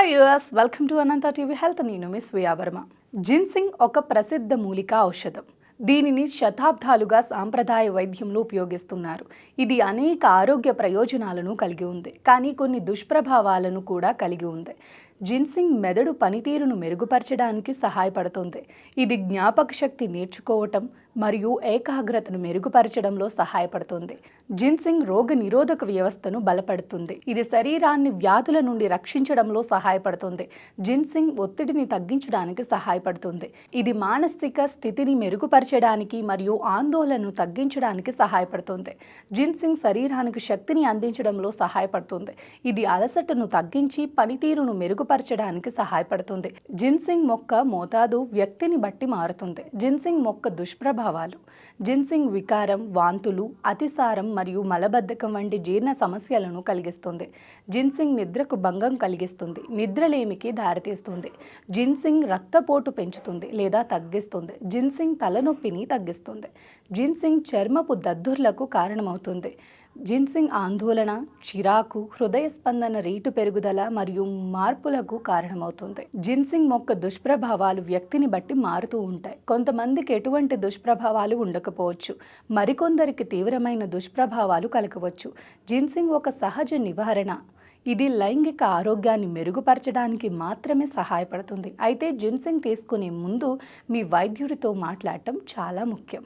Hi US welcome to Anantha TV health. నేను miss వియావర్మ. Ginseng ఒక ప్రసిద్ధ మూలికా ఔషధం. దీనిని శతాబ్దాలుగా సాంప్రదాయ వైద్యంలో ఉపయోగిస్తున్నారు. ఇది అనేక ఆరోగ్య ప్రయోజనాలను కలిగి ఉంది, కానీ కొన్ని దుష్ప్రభావాలను కూడా కలిగి ఉంది. జిన్సింగ్ మెదడు పనితీరును మెరుగుపరచడానికి సహాయపడుతుంది. ఇది జ్ఞాపక శక్తి నేర్చుకోవటం మరియు ఏకాగ్రతను మెరుగుపరచడంలో సహాయపడుతుంది. జిన్సింగ్ రోగ నిరోధక వ్యవస్థను బలపడుతుంది. ఇది శరీరాన్ని వ్యాధుల నుండి రక్షించడంలో సహాయపడుతుంది. జిన్సింగ్ ఒత్తిడిని తగ్గించడానికి సహాయపడుతుంది. ఇది మానసిక స్థితిని మెరుగుపరచడానికి మరియు ఆందోళనను తగ్గించడానికి సహాయపడుతుంది. జిన్సింగ్ శరీరానికి శక్తిని అందించడంలో సహాయపడుతుంది. ఇది అలసటను తగ్గించి పనితీరును మెరుగుపరచడానికి సహాయపడుతుంది. జిన్సింగ్ మొక్క మోతాదు వ్యక్తిని బట్టి మారుతుంది. జిన్సింగ్ మొక్క దుష్ప్రభావాలు: జిన్సింగ్ వికారం, వాంతులు, అతిసారం మరియు మలబద్ధకం వంటి జీర్ణ సమస్యలను కలిగిస్తుంది. జిన్సింగ్ నిద్రకు భంగం కలిగిస్తుంది, నిద్రలేమికి దారితీస్తుంది. జిన్సింగ్ రక్తపోటు పెంచుతుంది లేదా తగ్గిస్తుంది. జిన్సింగ్ తలనొప్పిని తగ్గిస్తుంది. జిన్సింగ్ చర్మపు దద్దుర్లకు కారణమవుతుంది. జిన్సింగ్ ఆందోళన, చిరాకు, హృదయ స్పందన రేటు పెరుగుదల మరియు మార్పులకు కారణమవుతుంది. జిన్సింగ్ మొక్క దుష్ప్రభావాలు వ్యక్తిని బట్టి మారుతూ ఉంటాయి. కొంతమందికి ఎటువంటి దుష్ప్రభావాలు ఉండకపోవచ్చు, మరికొందరికి తీవ్రమైన దుష్ప్రభావాలు కలగవచ్చు. జిన్సింగ్ ఒక సహజ నివారణ. ఇది లైంగిక ఆరోగ్యాన్ని మెరుగుపరచడానికి మాత్రమే సహాయపడుతుంది. అయితే జిన్సింగ్ తీసుకునే ముందు మీ వైద్యుడితో మాట్లాడటం చాలా ముఖ్యం.